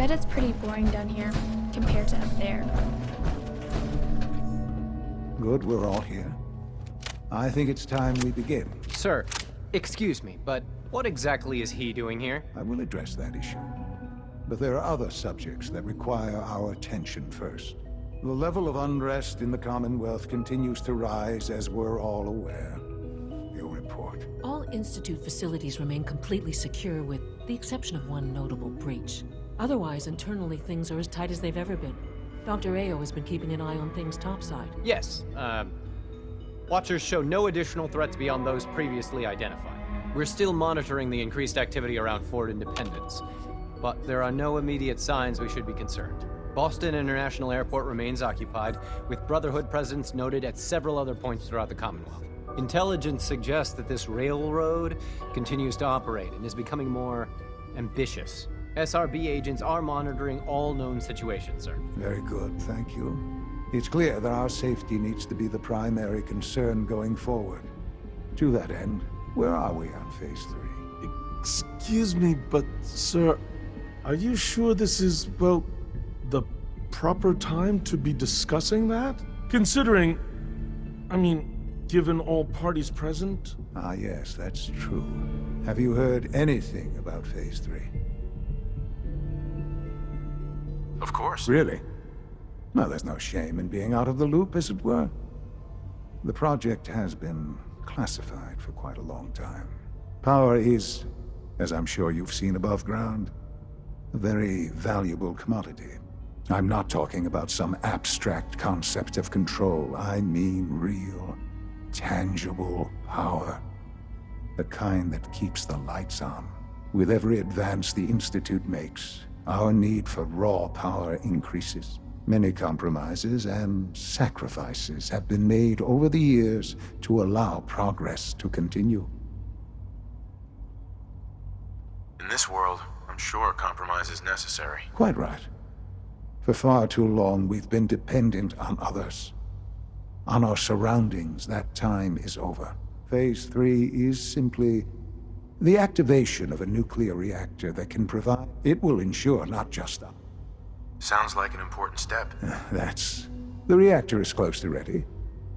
Bet it's pretty boring down here compared to up there. Good, we're all here. I think it's time we begin. Sir, excuse me, but what exactly is he doing here? I will address that issue. But there are other subjects that require our attention first. The level of unrest in the Commonwealth continues to rise, as we're all aware. Your report. All Institute facilities remain completely secure with the exception of one notable breach. Otherwise, internally, things are as tight as they've ever been. Dr. Ao has been keeping an eye on things topside. Yes, Watchers show no additional threats beyond those previously identified. We're still monitoring the increased activity around Fort Independence, but there are no immediate signs we should be concerned. Boston International Airport remains occupied, with Brotherhood presence noted at several other points throughout the Commonwealth. Intelligence suggests that this railroad continues to operate and is becoming more ambitious. SRB agents are monitoring all known situations, sir. Very good, thank you. It's clear that our safety needs to be the primary concern going forward. To that end, where are we on Phase 3? Excuse me, but sir, are you sure this is, well, the proper time to be discussing that? Considering, I mean, given all parties present? Ah, yes, that's true. Have you heard anything about Phase 3? Of course. Really? Well, there's no shame in being out of the loop, as it were. The project has been classified for quite a long time. Power is, as I'm sure you've seen above ground, a very valuable commodity. I'm not talking about some abstract concept of control. I mean real, tangible power. The kind that keeps the lights on. With every advance the Institute makes, our need for raw power increases. Many compromises and sacrifices have been made over the years to allow progress to continue. In this world, I'm sure a compromise is necessary. Quite right. For far too long, we've been dependent on others. On our surroundings. That time is over. Phase 3 is simply the activation of a nuclear reactor that can provide... It will ensure not just us. Sounds like an important step. The reactor is close to ready.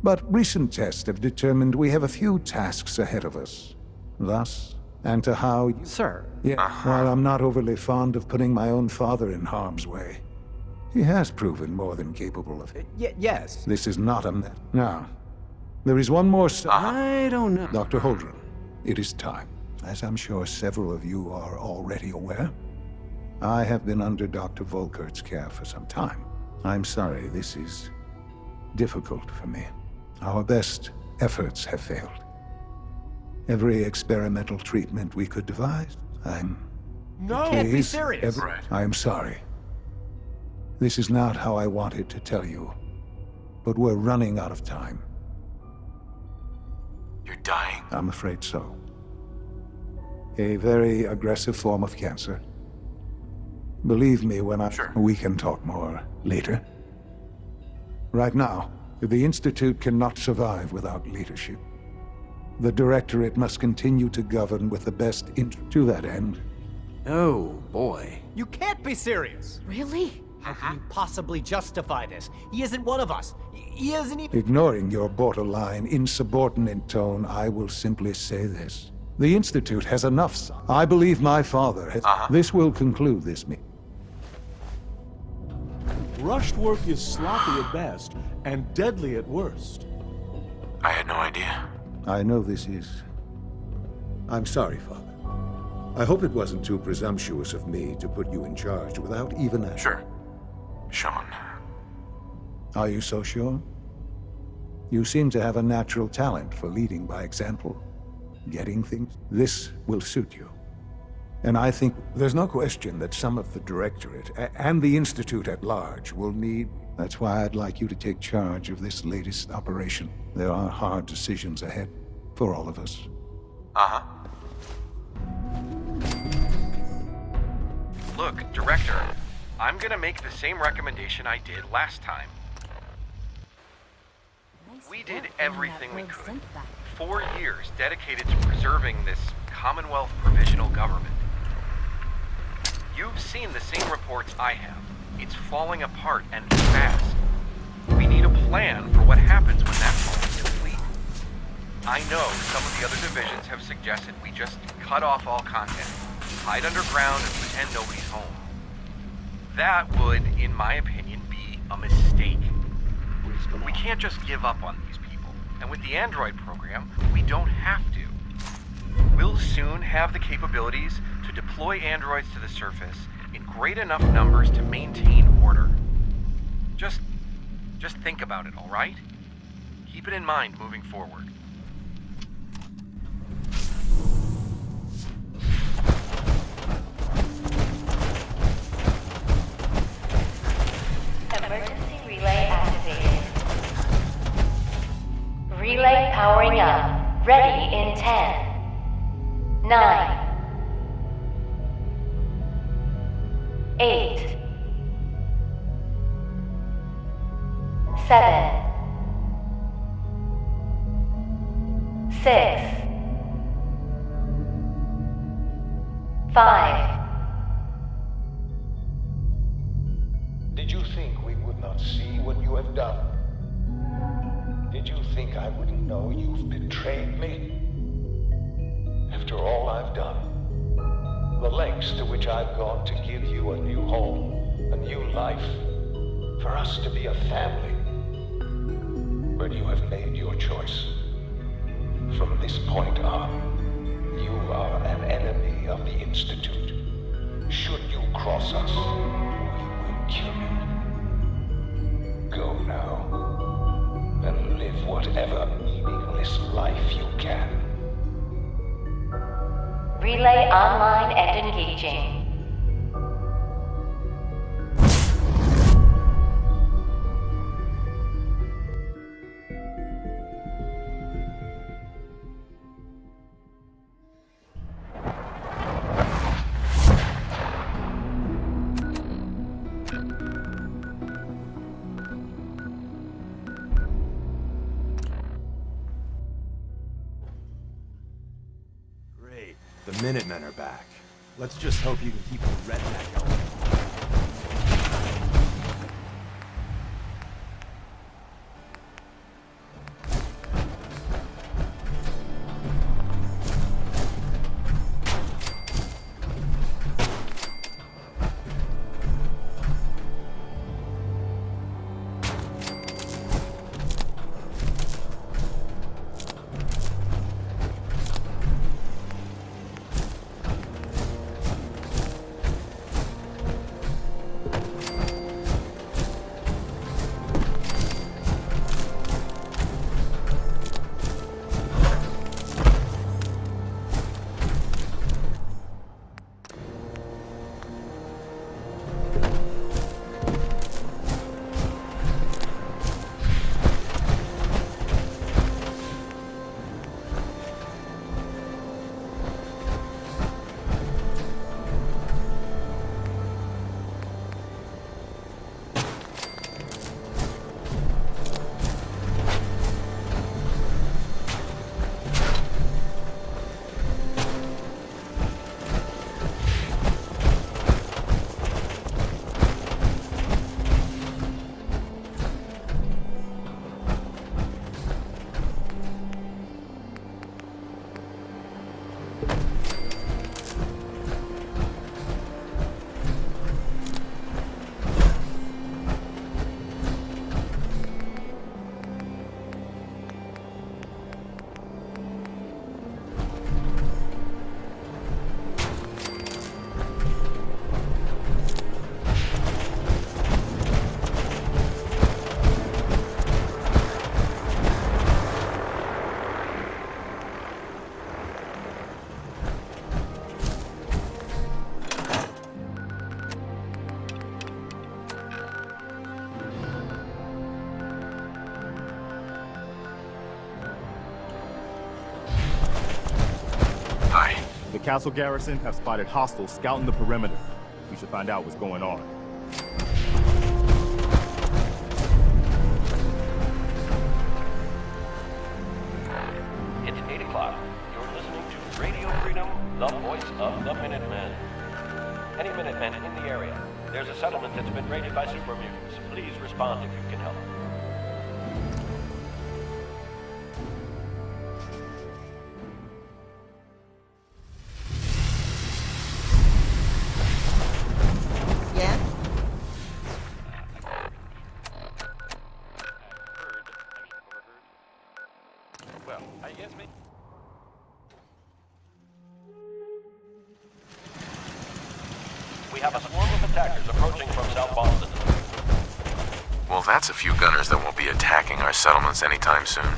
But recent tests have determined we have a few tasks ahead of us. Thus, and to how you... Sir. Yeah, while I'm not overly fond of putting my own father in harm's way, he has proven more than capable of it. Yes. This is not a... Now, there is one more... I don't know. Dr. Holdren, it is time. As I'm sure several of you are already aware, I have been under Dr. Volkert's care for some time. I'm sorry, this is difficult for me. Our best efforts have failed. Every experimental treatment we could devise, No! Can't be serious! Right. I am sorry. This is not how I wanted to tell you, but we're running out of time. You're dying? I'm afraid so. A very aggressive form of cancer. Believe me when I... Sure. We can talk more later. Right now, the Institute cannot survive without leadership. The Directorate must continue to govern with the best to that end. Oh, boy. You can't be serious! Really? How can you possibly justify this? He isn't one of us. He isn't even... Ignoring your borderline, insubordinate tone, I will simply say this. The Institute has enough. I believe my father has... This will conclude this meeting. Rushed work is sloppy at best and deadly at worst. I had no idea. I know this is... I'm sorry, Father. I hope it wasn't too presumptuous of me to put you in charge without even a... Sure. Sean. Are you so sure? You seem to have a natural talent for leading by example. Getting things. This will suit you. And I think there's no question that some of the Directorate and the Institute at large will need... That's why I'd like you to take charge of this latest operation. There are hard decisions ahead for all of us. Look, Director, I'm gonna make the same recommendation I did last time. We did everything we could. 4 years dedicated to preserving this Commonwealth provisional government. You You've seen the same reports I have. It's falling apart and fast. We need a plan for what happens when that falls complete. I know some of the other divisions have suggested we just cut off all contact, hide underground and pretend nobody's home. That would, in my opinion, be a mistake. We can't just give up on these people, and with the Android program, we don't have to. We'll soon have the capabilities to deploy androids to the surface in great enough numbers to maintain order. Just think about it, all right? Keep it in mind moving forward. Emergency relay activated. Relay powering up. Ready in 10, 9, 8, 7, 6, 5. Did you think we would not see what you have done? Did you think I wouldn't know you've betrayed me? After all I've done, the lengths to which I've gone to give you a new home, a new life, for us to be a family. But you have made your choice. From this point on, you are an enemy of the Institute. Should you cross us, we will kill you. Go now, and live whatever meaningless life you can. Relay online and engaging. Great. The Minutemen are back. Let's just hope you can keep the redneck going. The castle garrison have spotted hostiles scouting the perimeter. We should find out what's going on. It's 8 o'clock. You're listening to Radio Freedom, the voice of the Minutemen. Any Minutemen in the area? There's a settlement that's been raided by super mutants. Please respond if you can help. Yeah? Well, I guess me. We have a swarm of attackers approaching from South Boston. Well, that's a few gunners that won't be attacking our settlements anytime soon.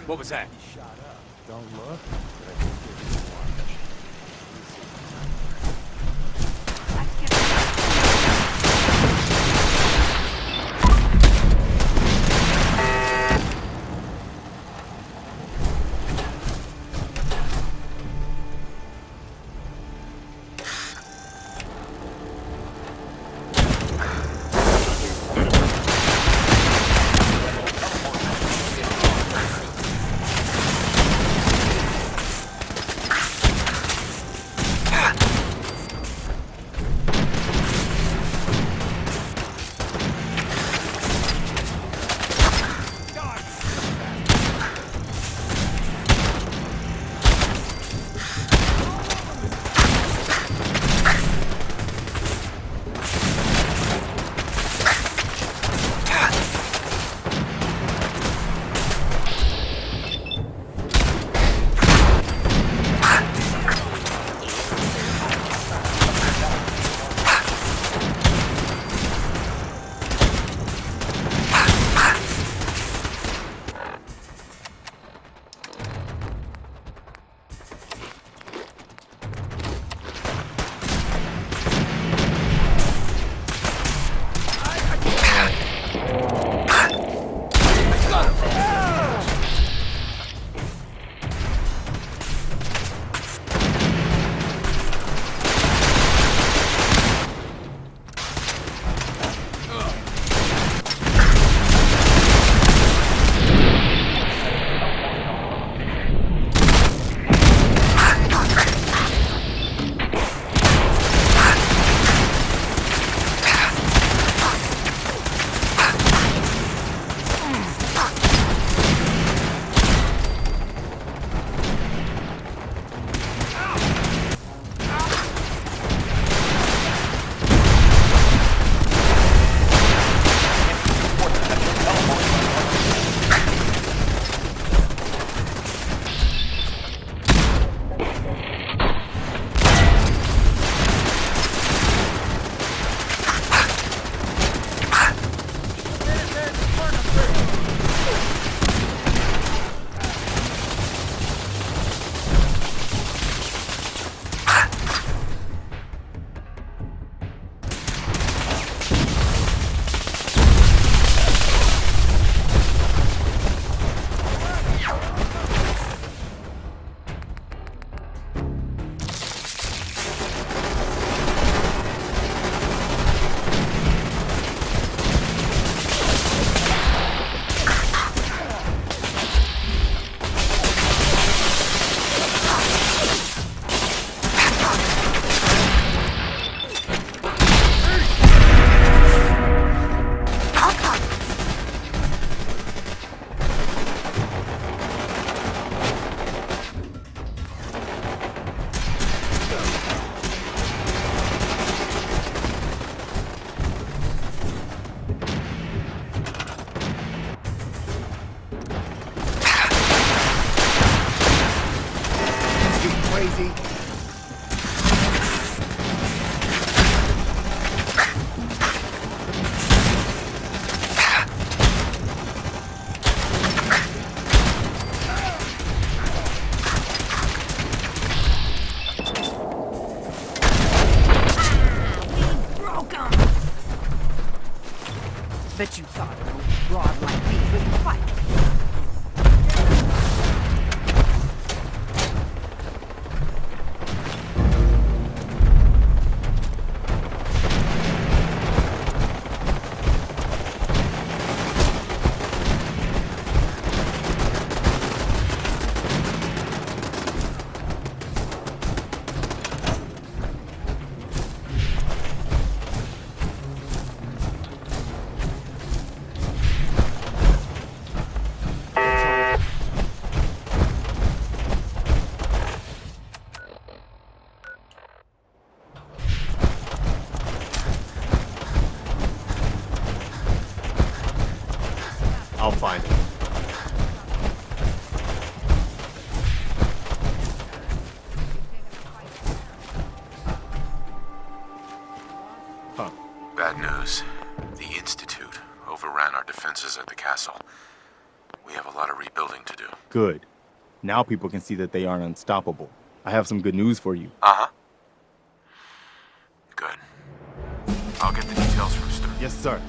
What was that? Don't look. bet you thought a little broad like me couldn't fight. I'll find it. Huh. Bad news. The Institute overran our defenses at the castle. We have a lot of rebuilding to do. Good. Now people can see that they aren't unstoppable. I have some good news for you. Uh-huh. Good. I'll get the details from Stern. Yes, sir.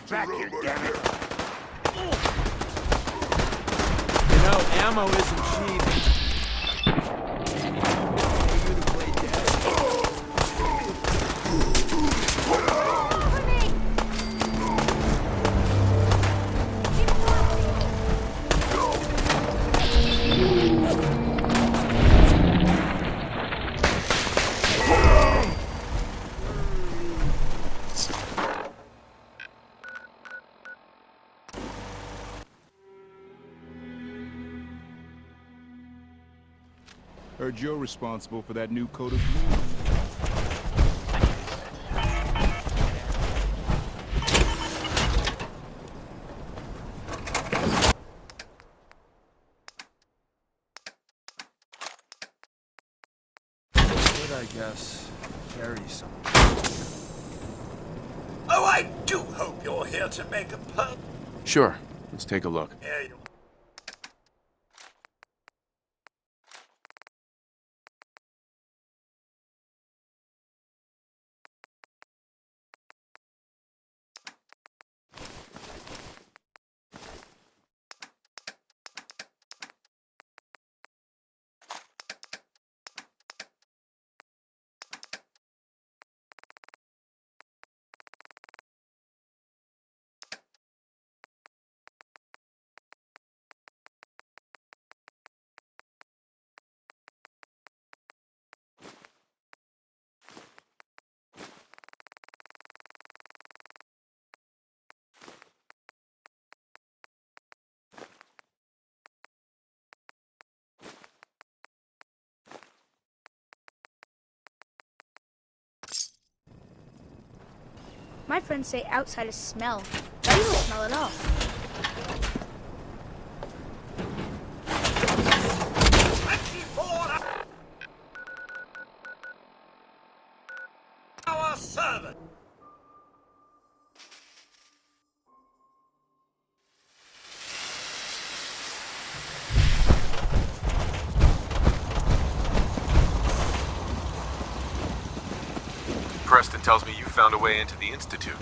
Back here, damn it! You know, ammo isn't cheap. Heard you're responsible for that new coat of blue. Good, I guess. Carry some. Oh, I do hope you're here to make a pub. Sure. Let's take a look. Yeah, you My friends say outsiders smell. But you don't smell at all. our servant. Preston tells me you found a way into the Institute.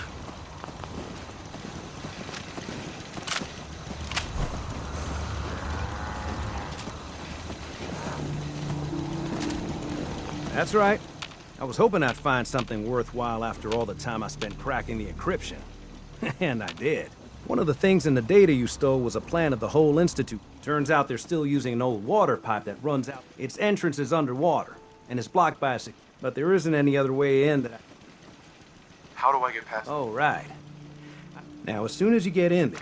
That's right. I was hoping I'd find something worthwhile after all the time I spent cracking the encryption. And I did. One of the things in the data you stole was a plan of the whole Institute. Turns out they're still using an old water pipe that runs out. Its entrance is underwater, and it's blocked by a but there isn't any other way in that How do I get past? Oh, right. Now, as soon as you get in there,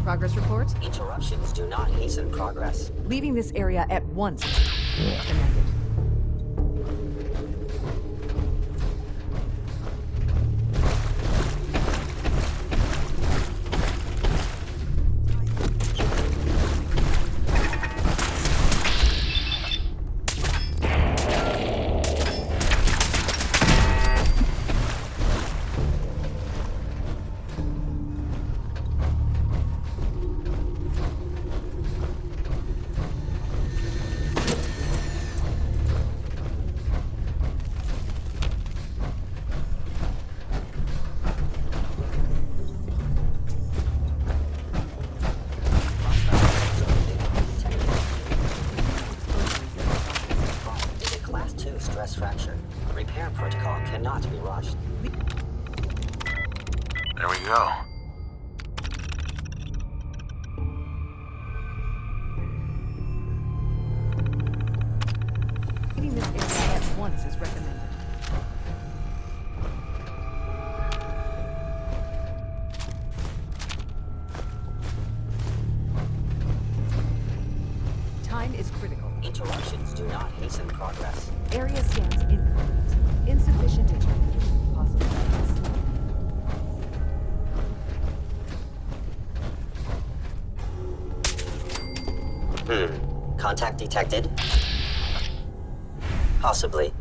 Progress report? Interruptions do not hasten progress. Leaving this area at once. Recommended. Fracture. Repair protocol cannot be rushed. There we go. Leaving this area at once is recommended. Time is critical. Interruptions do not hasten progress. Area scans incomplete. Insufficient to check possible targets. Contact detected? Possibly.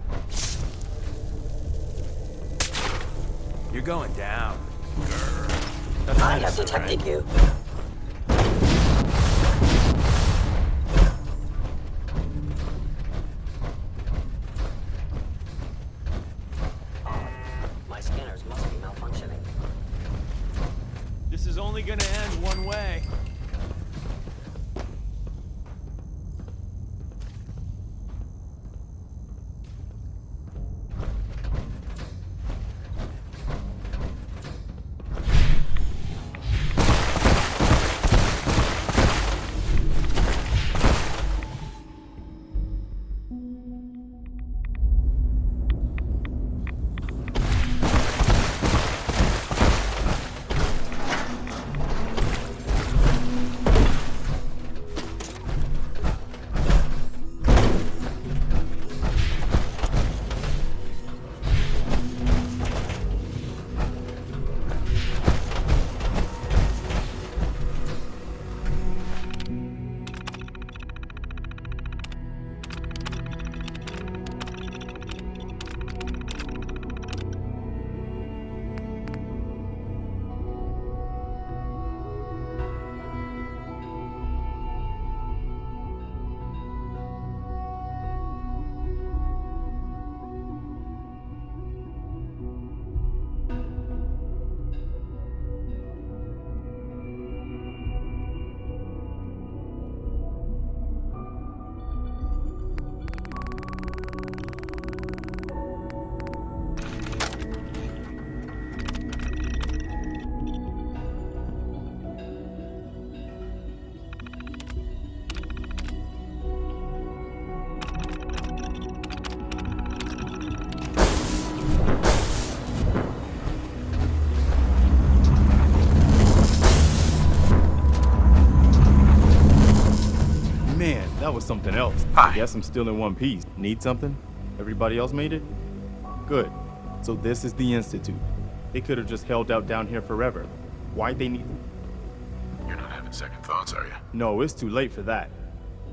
You're going down. I have detected you. My scanners must be malfunctioning. This is only gonna end one way. That was something else. Hi. I guess I'm still in one piece. Need something? Everybody else made it? Good. So this is the Institute. They could have just held out down here forever. Why'd they need... You're not having second thoughts, are you? No, it's too late for that.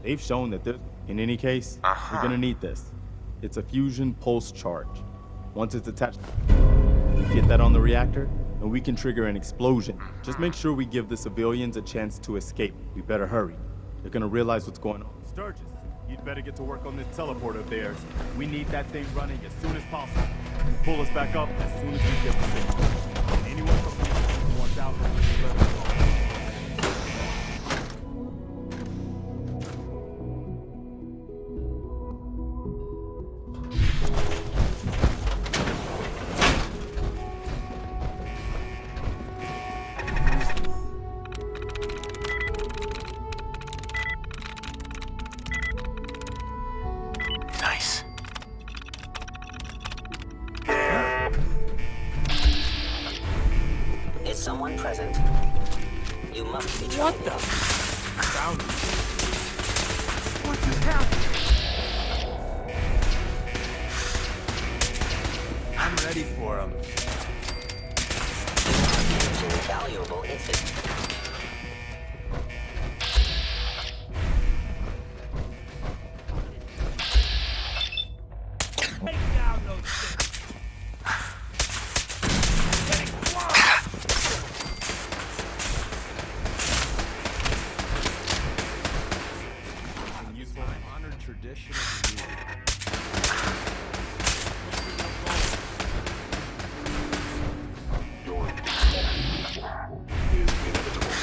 They've shown that in any case, we're gonna need this. It's a fusion pulse charge. Once it's attached, we get that on the reactor, and we can trigger an explosion. Just make sure we give the civilians a chance to escape. We better hurry. They're gonna realize what's going on. Sturgis, you'd better get to work on this teleporter of theirs. We need that thing running as soon as possible. Pull us back up as soon as we get the signal. And anyone from the Institute who wants out, let us know. must be trained. What the? Found it. What just happened? I'm ready for him. Valuable incident. Take down those things. Useful honored tradition of the music. Your is inevitable.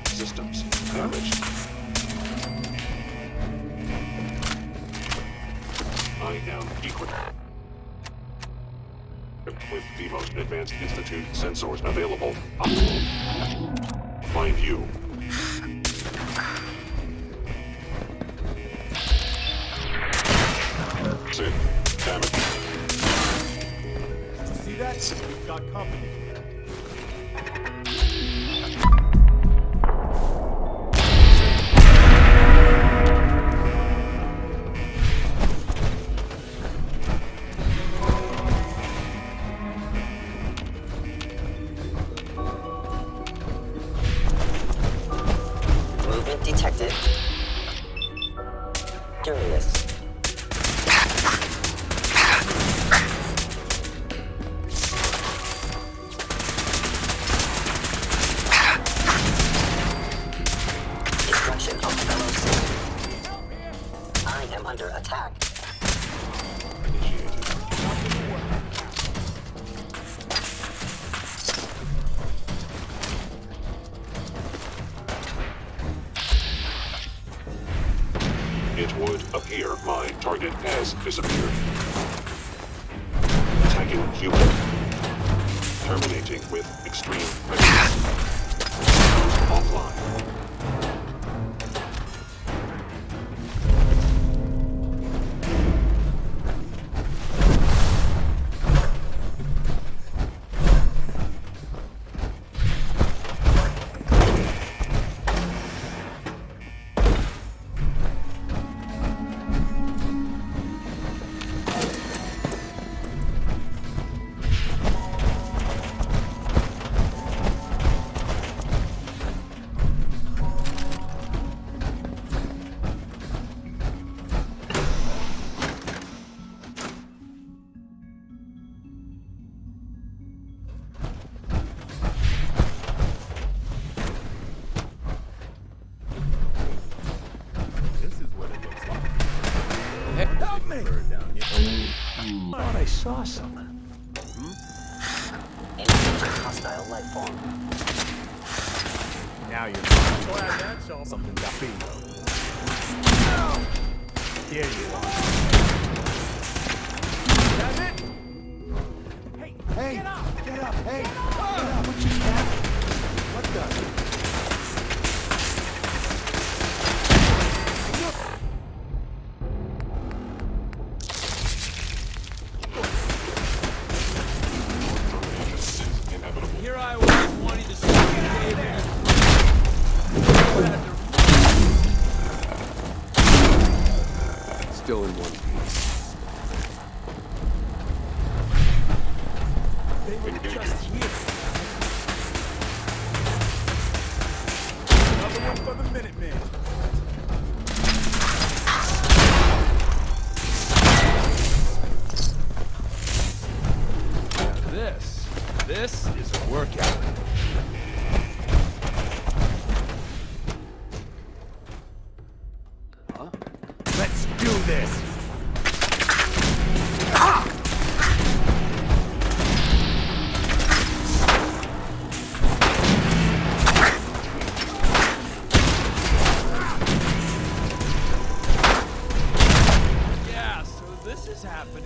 Systems damaged. I am equipped with the most advanced Institute sensors available. Find you. Sid, damage. See that? We've got company. Movement detected. Curious. Destruction of fellow citizens. I am under attack. It would appear my target has disappeared. Attacking human. Terminating with extreme readiness. Offline. Help me! Thought I saw something. Engaging hostile life form. Now you're glad that's all. Something got bingo. Here you are. That's it? Hey, get up! Get up! Hey! Get up! What you got? What the? Here I was wanting to see David. Still in one piece. They were just here. Another one for the Minutemen. Now this is a workout. Huh? Let's do this. Yeah, so this is happening.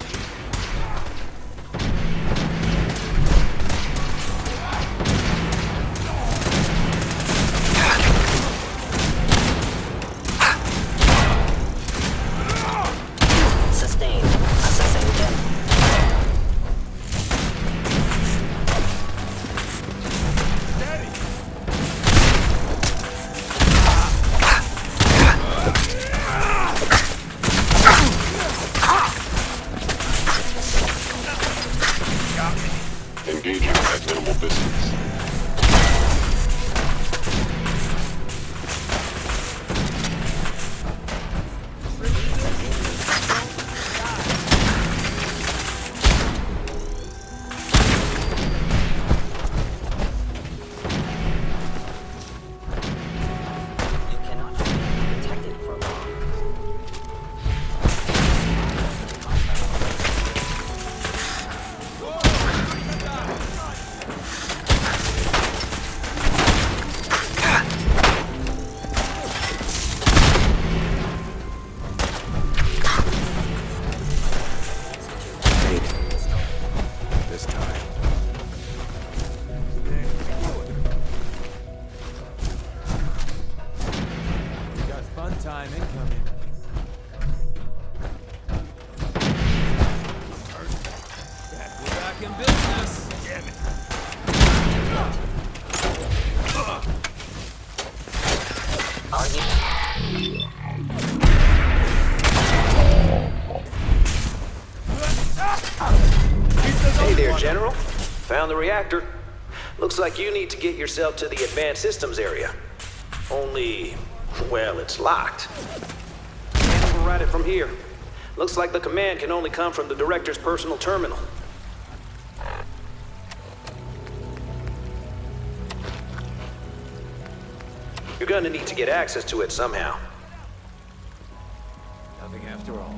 Engaging at minimal distance. You cannot be detected for long. This time. We got fun time incoming. We're back in business. Damn it. Hey there, General. Found the reactor. Looks like you need to get yourself to the advanced systems area. Only, well, it's locked. Can't override it from here. Looks like the command can only come from the director's personal terminal. You're gonna need to get access to it somehow. Nothing after all.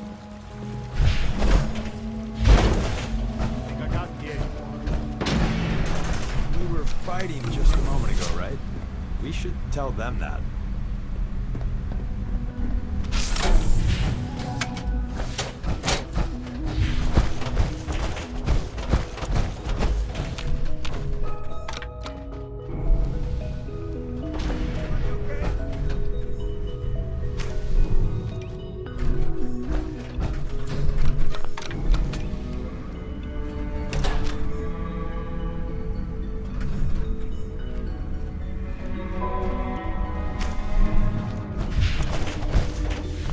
We were fighting just a moment ago, right? We should tell them that.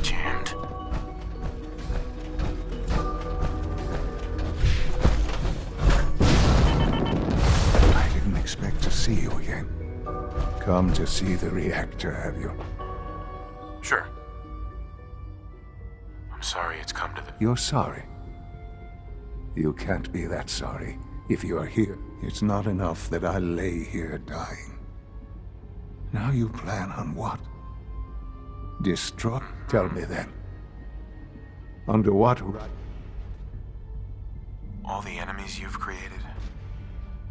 Jammed. I didn't expect to see you again. Come to see the reactor, have you? Sure. I'm sorry it's come to the... You're sorry. You can't be that sorry. If you are here, it's not enough that I lay here dying. Now you plan on what? Destroy? Tell me then. Under what right? All the enemies you've created.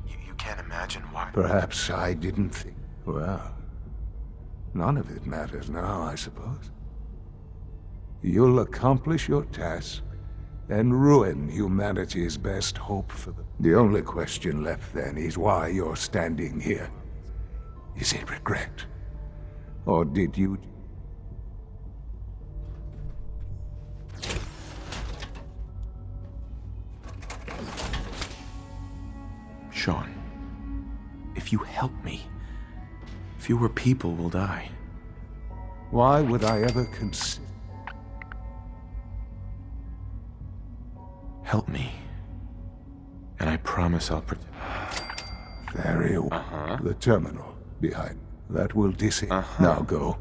You can't imagine why. Perhaps I didn't think. Well, none of it matters now, I suppose. You'll accomplish your task and ruin humanity's best hope for them. The only question left then is why you're standing here. Is it regret? Or did you... Sean, if you help me, fewer people will die. Why would I ever consider... Help me. And I promise I'll protect... Very well. The terminal behind. That will disable. Now go.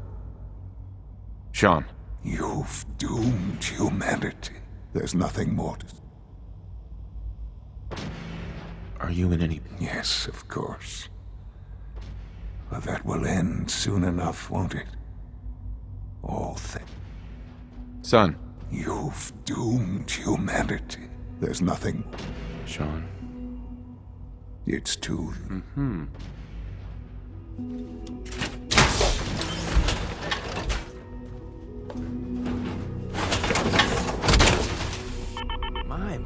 Sean. You've doomed humanity. There's nothing more to... Are you in any... Yes, of course. But that will end soon enough, won't it? All things. Son. You've doomed humanity. There's nothing... Sean. It's too...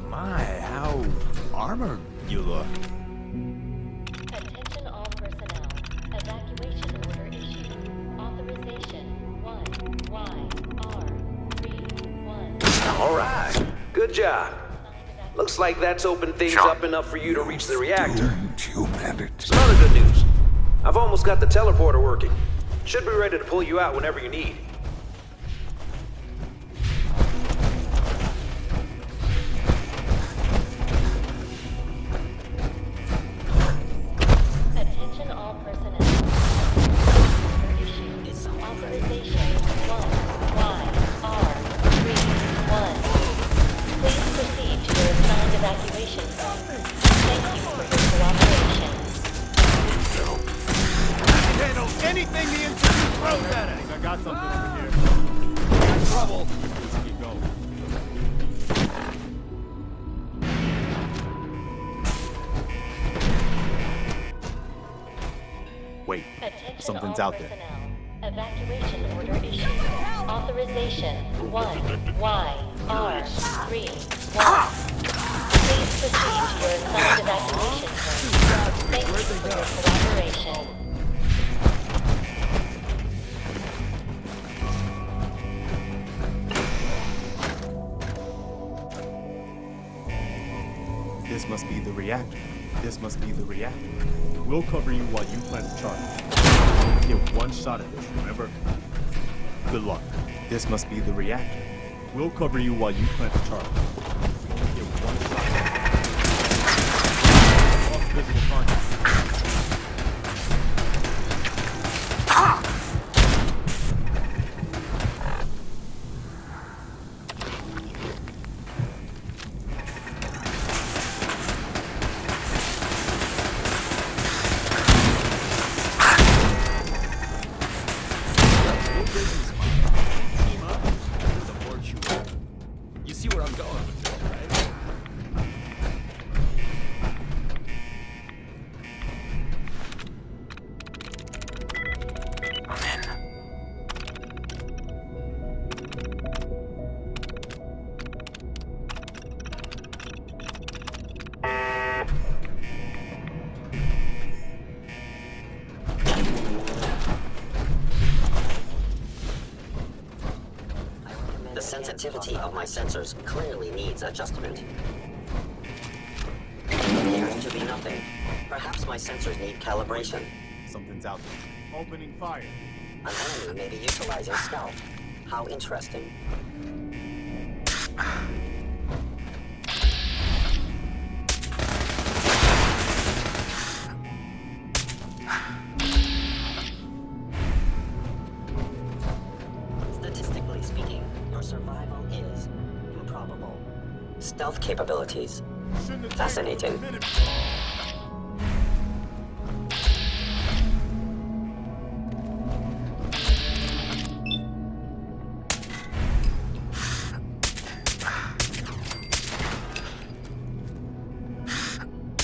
My, how armored you look. Attention all personnel. Evacuation order issued. Authorization 1YR31. All right. Good job. Looks like that's opened things up enough for you to reach the reactor. Doomed humanity. Some other good news. I've almost got the teleporter working. Should be ready to pull you out whenever you need. anything the Institute throws at us! I got something over here. Got trouble. Let's keep going. Wait, something's out there. Evacuation order issued. Authorization 1YR31. Please proceed to your assigned evacuation point. Thank you for your cooperation. This must be the reactor. This must be the reactor. We'll cover you while you plant the charge. Get one shot at this, remember? Good luck. This must be the reactor. We'll cover you while you plant the charge. Get one shot at this. Lost visual contact. The sensitivity of my sensors clearly needs adjustment. Appears to be nothing. Perhaps my sensors need calibration. Something's out there. Opening fire. An enemy may be utilizing stealth. How interesting. Statistically speaking, your survival is improbable. Stealth capabilities. Fascinating.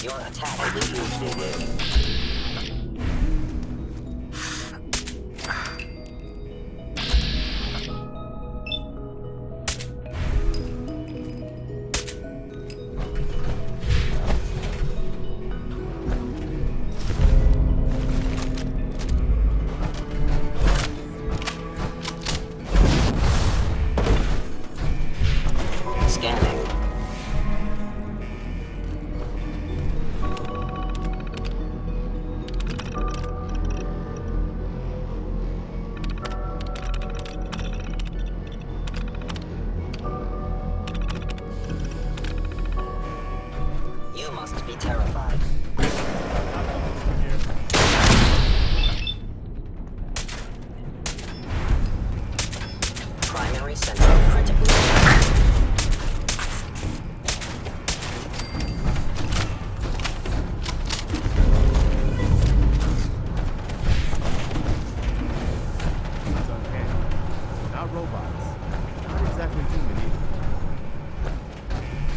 Your attack will be scanning. You must be terrified. Primary sensor critically. Not robots. Not exactly human either.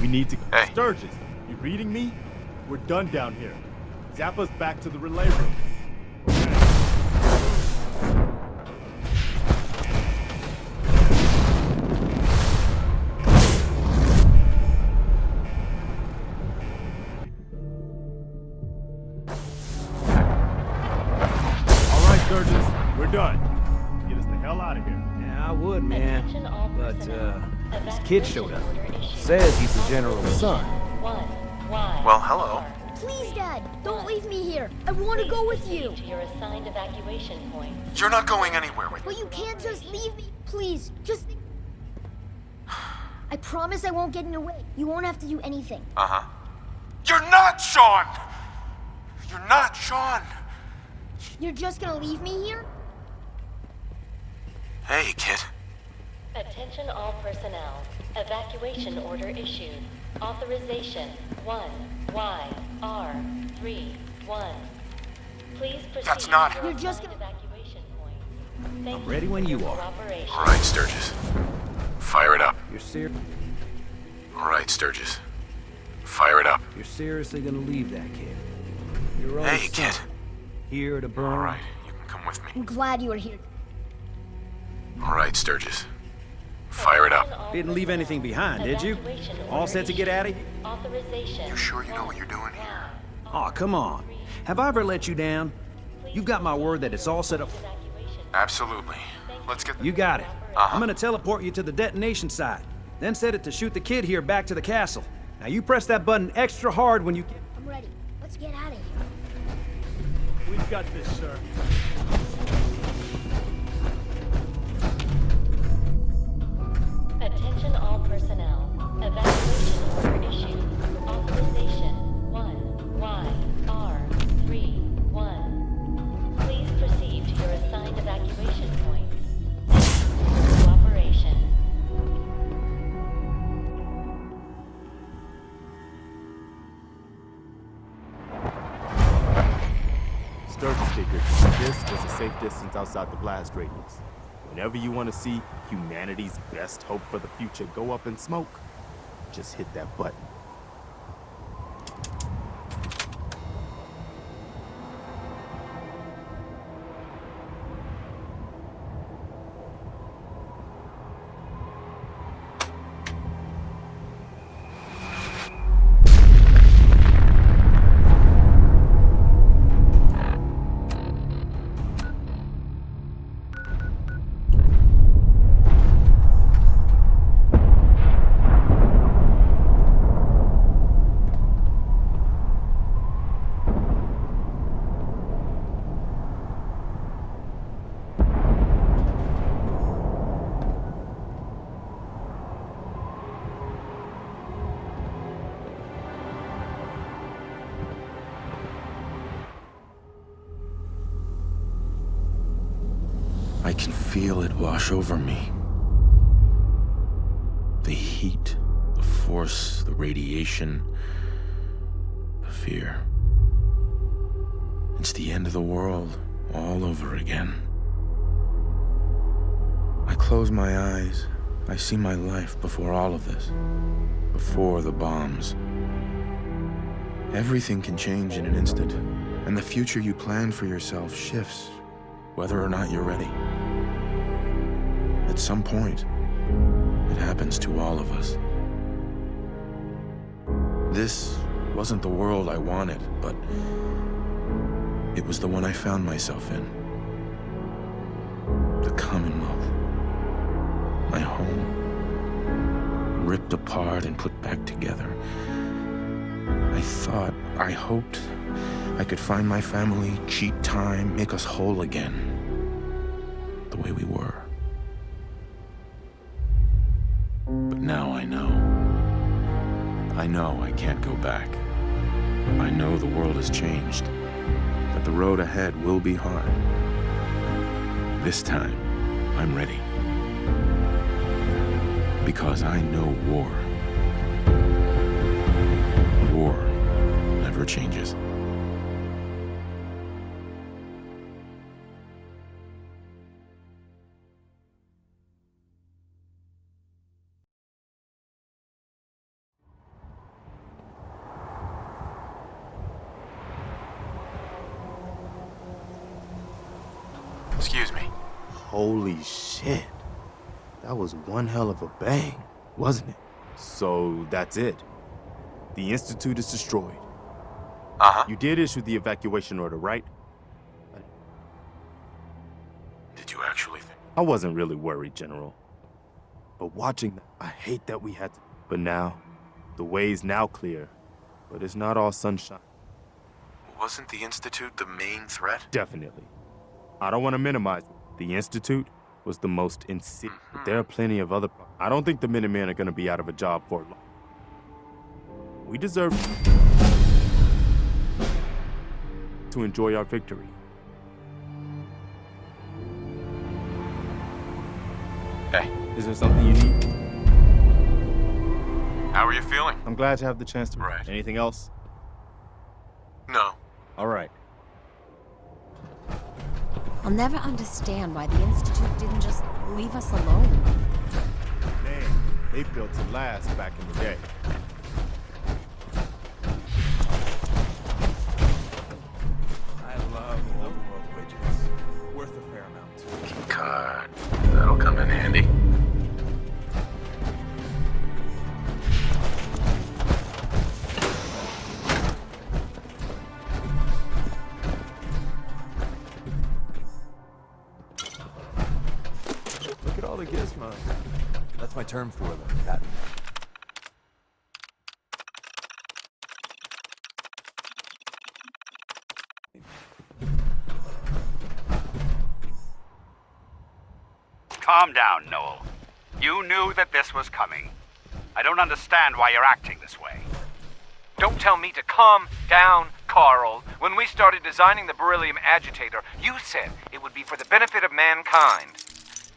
We need to... Hey. Sturgis, you reading me? We're done down here. Zap us back to the relay room. All right, Sturgis, we're done. Get us the hell out of here. Yeah, I would, man. But, this kid showed up. Says he's the general's son. Well, hello. Please, Dad, don't leave me here. I want to go with you. To your assigned evacuation point. You're not going anywhere with me. But you can't just leave me. Please, just... I promise I won't get in your way. You won't have to do anything. Uh-huh. You're not Sean! You're not Sean! You're just gonna leave me here? Hey, kid. Attention all personnel. Evacuation order issued. Authorization 1YR31. Please proceed That's not- to your You're just assigned gonna- evacuation I'm ready when you are. All right, Sturgis. Fire it up. You're serious? All right, Sturgis. Fire it up. You're seriously gonna leave that kid? Your own Hey, son, kid. here to burn? All right, you can come with me. I'm glad you are here. All right, Sturgis. Fire it up. Didn't leave anything behind, did you? All set to get out of here? You sure you know what you're doing here? Aw, come on. Have I ever let you down? You've got my word that it's all set up. Absolutely. Let's get... You got it. I'm gonna teleport you to the detonation site, then set it to shoot the kid here back to the castle. Now you press that button extra hard when you... I'm ready. Let's get out of here. We've got this, sir. Attention all personnel. Evacuation order issued. Authorization 1YR31. Please proceed to your assigned evacuation points. Cooperation. Sturgis figured this was a safe distance outside the blast radius. Whenever you want to see humanity's best hope for the future go up in smoke, just hit that button. I can feel it wash over me. The heat, the force, the radiation, the fear. It's the end of the world all over again. I close my eyes. I see my life before all of this. Before the bombs. Everything can change in an instant, and the future you plan for yourself shifts, whether or not you're ready. At some point, it happens to all of us. This wasn't the world I wanted, but it was the one I found myself in. The Commonwealth. My home. Ripped apart and put back together. I hoped I could find my family, cheat time, make us whole again. The way we were. But now I know. I know I can't go back. I know the world has changed. That the road ahead will be hard. This time, I'm ready. Because I know war. War never changes. Excuse me. Holy shit. That was one hell of a bang, wasn't it? So that's it. The Institute is destroyed. Uh-huh. You did issue the evacuation order, right? Did you actually think? I wasn't really worried, General. But watching that, I hate that we had to. But now, the way's now clear. But it's not all sunshine. Wasn't the Institute the main threat? Definitely. I don't want to minimize it. The Institute was the most insidious. But there are plenty of other... I don't think the Minutemen are going to be out of a job for long. We deserve to enjoy our victory. Hey. Is there something you need? How are you feeling? I'm glad to have the chance to... Right. Anything else? No. All right. I'll never understand why the Institute didn't just leave us alone. Man, they built to last back in the day. I love old-world widgets. Worth a fair amount. Key card. That'll come in handy. Look at all the gizmos. That's my term for them. That. Calm down, Noel. You knew that this was coming. I don't understand why you're acting this way. Don't tell me to calm down, Carl. When we started designing the beryllium agitator, you said it would be for the benefit of mankind.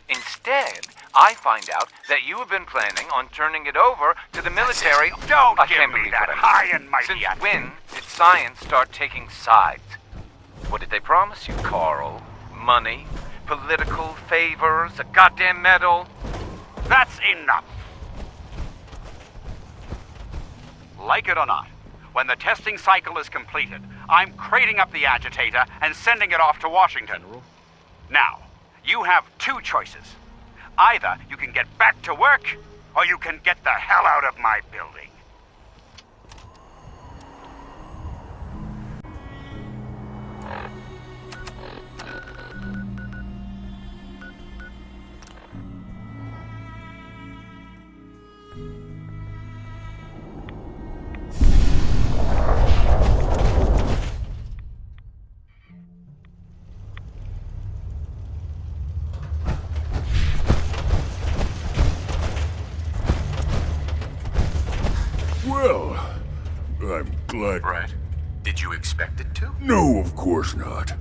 Instead, I find out that you have been planning on turning it over to the military. Don't I give can't me believe that what I high hear. and mighty Since attitude. when did science start taking sides? What did they promise you, Carl? Money? Political favors? A goddamn medal? That's enough. Like it or not, when the testing cycle is completed, I'm crating up the agitator and sending it off to Washington. Now, you have two choices. Either you can get back to work, or you can get the hell out of my building. Well, I'm glad. Right. Did you expect it to? No, of course not.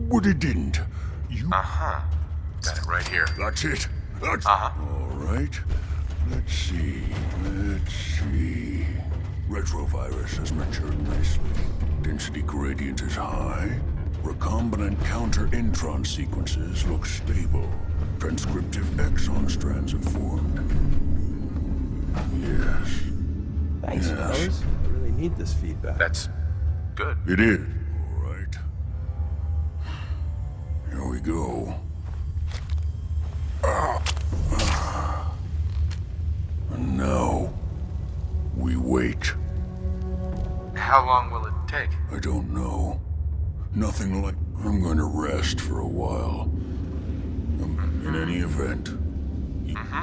But it didn't. You. Uh-huh. Got it right here. That's it. That's. Uh-huh. All right. Let's see. Retrovirus has matured nicely. Density gradient is high. Recombinant counter-intron sequences look stable. Transcriptive exon strands have formed. Yes. Thanks, fellas. I really need this feedback. That's good. It is. All right. Here we go. And now, we wait. How long will it take? I don't know. Nothing like... I'm going to rest for a while. In any event... Mm-hmm.